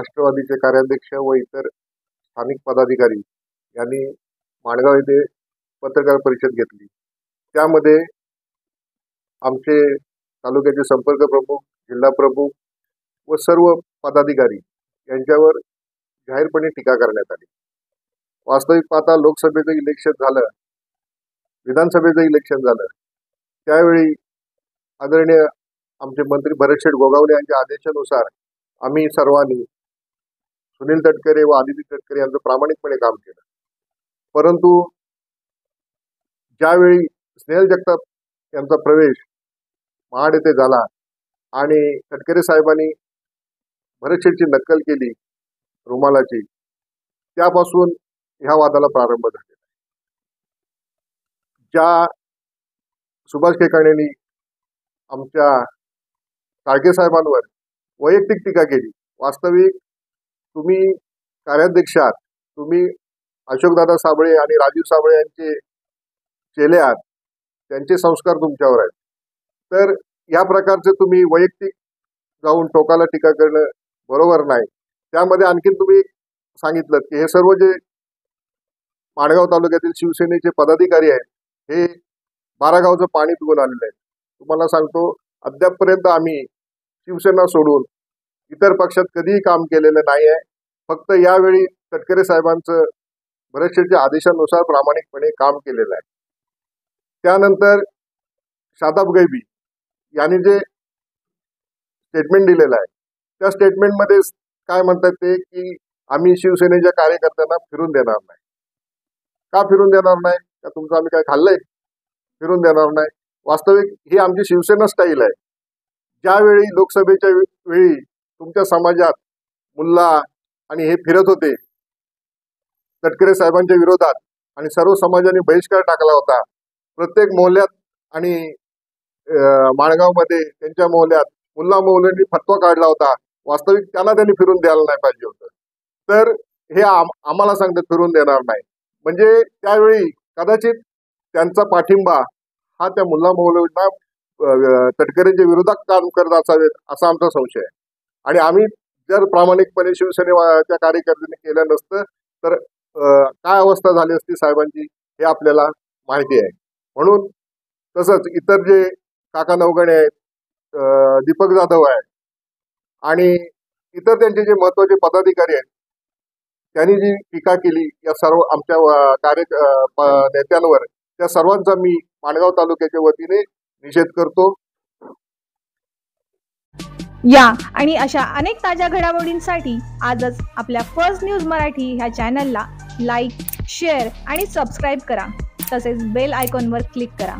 राष्ट्रवादीचे कार्याध्यक्ष व इतर स्थानिक पदाधिकारी यांनी माणगाव येथे पत्रकार परिषद घेतली। त्यामध्ये आमचे तालुक्याचे संपर्क प्रमुख, जिल्हा प्रमुख व सर्व पदाधिकारी यांच्यावर जाहीरपणे टीका करण्यात आली। वास्तविक पाहता लोकसभेचं इलेक्शन झालं, विधानसभेचं इलेक्शन झालं, त्यावेळी आदरणीय आमचे मंत्री भरतशेठ गोगावले यांच्या आदेशानुसार आम्ही सर्वांनी सुनील तटकरे व आदिती तटकरे यांचं प्रामाणिकपणे काम केलं। परंतु ज्यावेळी स्नेहल जगताप यांचा प्रवेश महाड येथे झाला आणि तटकरे साहेबांनी भरतशेठची नक्कल केली रुमालाची, त्यापासून ह्या वादाला प्रारंभ झाला। ज्या सुभाष केकाणेंनी आमच्या साळके साहेबांवर वैयक्तिक टीका केली, वास्तविक तुम्ही कार्याध्यक्ष आहात, तुम्ही अशोकदादा साबळे आणि राजीव साबळे यांचे चेले आहात, त्यांचे संस्कार तुमच्यावर आहेत, तर या प्रकारचे तुम्ही वैयक्तिक जाऊन टोकाला टीका करणं बरोबर नाही। त्यामध्ये आणखीन तुम्ही सांगितलं की हे सर्व जे माणगाव तालुक्यातील शिवसेनेचे पदाधिकारी आहेत हे 12 गावचं पाणी पिऊन आलेले आहेत। तुम्हाला सांगतो, अद्यापपर्यंत आम्ही शिवसेना सोडून इतर पक्षात कधीही काम केलेलं नाही आहे। फक्त यावेळी तटकरे साहेबांचं भरतशेठच्या आदेशानुसार प्रामाणिकपणे काम केलेलं आहे। त्यानंतर शादाब गैबी यांनी जे स्टेटमेंट दिलेलं आहे, त्या स्टेटमेंटमध्ये काय म्हणतात ते की आम्ही शिवसेनेच्या कार्यकर्त्यांना फिरून देणार नाही। का फिरून देणार नाही? का तुमचं आम्ही काय खाल्लंय? फिरून देणार नाही। वास्तविक ही आमची शिवसेना स्टाईल आहे। ज्यावेळी लोकसभेच्या वेळी तुमच्या समाजात मुल्ला आणि हे फिरत होते तटकरे साहेबांच्या विरोधात आणि सर्व समाजाने बहिष्कार टाकला होता, प्रत्येक मोहल्ल्यात आणि माणगावमध्ये त्यांच्या मोहल्ल्यात मुल्ला मौलवींनी फतवा काढला होता। वास्तविक त्यांनी फिरून द्यायला नाही पाहिजे होतं, तर हे आम्हाला सांगतात फिरून देणार नाही। म्हणजे त्यावेळी कदाचित त्यांचा पाठिंबा हा त्या मुल्ला मौलवींना तटकरेंच्या विरोधात काम करत असावेत असा आमचा संशय आहे। आणि आम्ही जर प्रामाणिकपणे शिवसेनेच्या कार्यकर्त्यांनी केलं नसतं तर काय अवस्था झाली असती साहेबांची हे आपल्याला माहिती आहे। म्हणून तसंच इतर जे काका नवगणे आहेत, दीपक जाधव आहे आणि इतर त्यांचे जे महत्वाचे पदाधिकारी आहेत, त्यांनी जी टीका केली या सर्व आमच्या नेत्यांवर, त्या सर्वांचा मी माणगाव तालुक्याच्या वतीने निषेध करतो। या आणि अशा अनेक ताज्या घडामोडींसाठी आजच आपल्या फर्स्ट न्यूज मराठी ह्या चॅनलला लाईक, शेअर आणि सबस्क्राईब करा, तसेच बेल आयकॉनवर क्लिक करा।